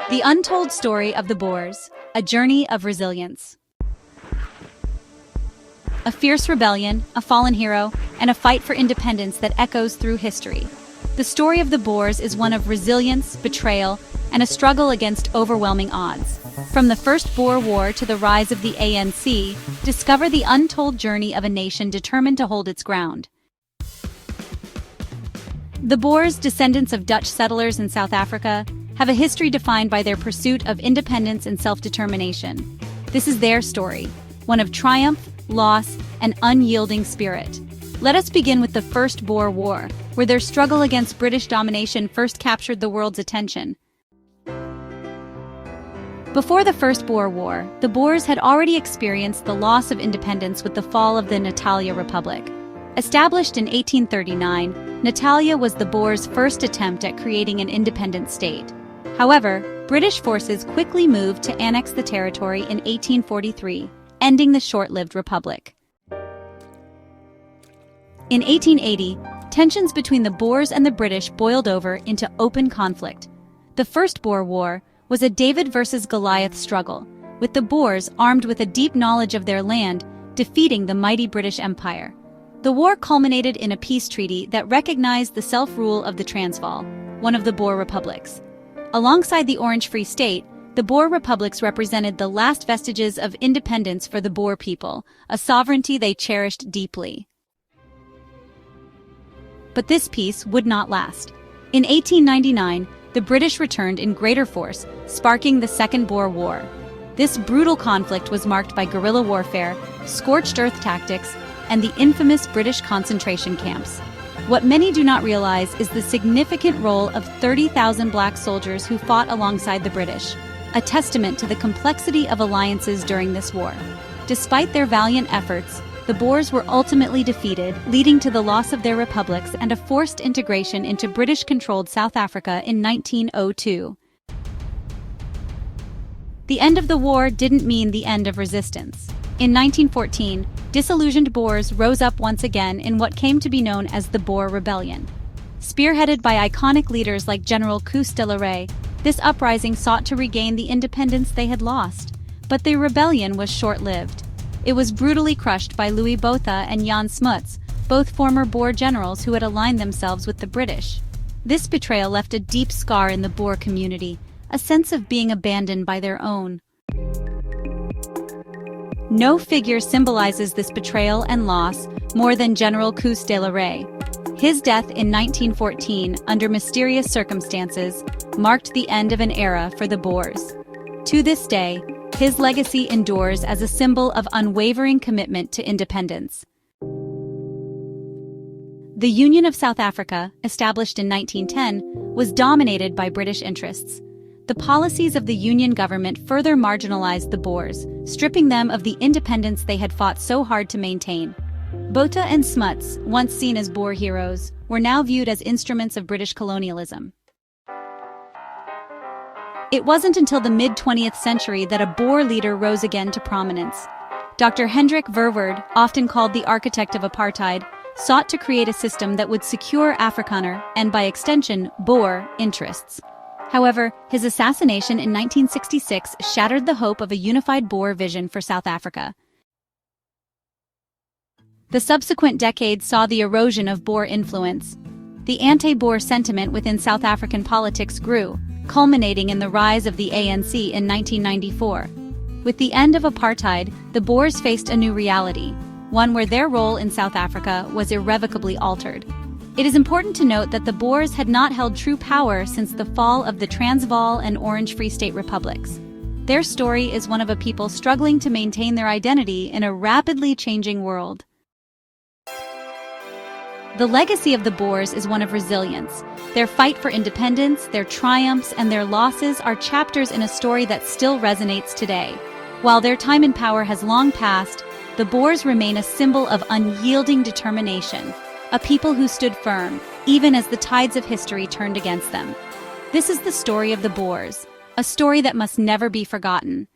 The Untold Story of the Boers, a journey of resilience. A fierce rebellion, a fallen hero, and a fight for independence that echoes through history. The story of the Boers is one of resilience, betrayal, and a struggle against overwhelming odds. From the First Boer War to the rise of the ANC, discover the untold journey of a nation determined to hold its ground. The Boers, descendants of Dutch settlers in South Africa, have a history defined by their pursuit of independence and self-determination. This is their story, one of triumph, loss, and unyielding spirit. Let us begin with the First Boer War, where their struggle against British domination first captured the world's attention. Before the First Boer War, the Boers had already experienced the loss of independence with the fall of the Natalia Republic. Established in 1839, Natalia was the Boers' first attempt at creating an independent state. However, British forces quickly moved to annex the territory in 1843, ending the short-lived republic. In 1880, tensions between the Boers and the British boiled over into open conflict. The First Boer War was a David versus Goliath struggle, with the Boers, armed with a deep knowledge of their land, defeating the mighty British Empire. The war culminated in a peace treaty that recognized the self-rule of the Transvaal, one of the Boer republics. Alongside the Orange Free State, the Boer republics represented the last vestiges of independence for the Boer people, a sovereignty they cherished deeply. But this peace would not last. In 1899, the British returned in greater force, sparking the Second Boer War. This brutal conflict was marked by guerrilla warfare, scorched earth tactics, and the infamous British concentration camps. What many do not realize is the significant role of 30,000 black soldiers who fought alongside the British, a testament to the complexity of alliances during this war. Despite their valiant efforts, the Boers were ultimately defeated, leading to the loss of their republics and a forced integration into British-controlled South Africa in 1902. The end of the war didn't mean the end of resistance. In 1914, disillusioned Boers rose up once again in what came to be known as the Boer Rebellion. Spearheaded by iconic leaders like General Koos, this uprising sought to regain the independence they had lost. But the rebellion was short-lived. It was brutally crushed by Louis Botha and Jan Smuts, both former Boer generals who had aligned themselves with the British. This betrayal left a deep scar in the Boer community, a sense of being abandoned by their own. No figure symbolizes this betrayal and loss more than General Koos. His death in 1914, under mysterious circumstances, marked the end of an era for the Boers. To this day, his legacy endures as a symbol of unwavering commitment to independence. The Union of South Africa, established in 1910, was dominated by British interests. The policies of the Union government further marginalized the Boers, stripping them of the independence they had fought so hard to maintain. Botha and Smuts, once seen as Boer heroes, were now viewed as instruments of British colonialism. It wasn't until the mid-20th century that a Boer leader rose again to prominence. Dr. Hendrik Verwoerd, often called the architect of apartheid, sought to create a system that would secure Afrikaner, and by extension, Boer, interests. However, his assassination in 1966 shattered the hope of a unified Boer vision for South Africa. The subsequent decades saw the erosion of Boer influence. The anti-Boer sentiment within South African politics grew, culminating in the rise of the ANC in 1994. With the end of apartheid, the Boers faced a new reality, one where their role in South Africa was irrevocably altered. It is important to note that the Boers had not held true power since the fall of the Transvaal and Orange Free State republics. Their story is one of a people struggling to maintain their identity in a rapidly changing world. The legacy of the Boers is one of resilience. Their fight for independence, their triumphs, and their losses are chapters in a story that still resonates today. While their time in power has long passed, the Boers remain a symbol of unyielding determination, a people who stood firm, even as the tides of history turned against them. This is the story of the Boers, a story that must never be forgotten.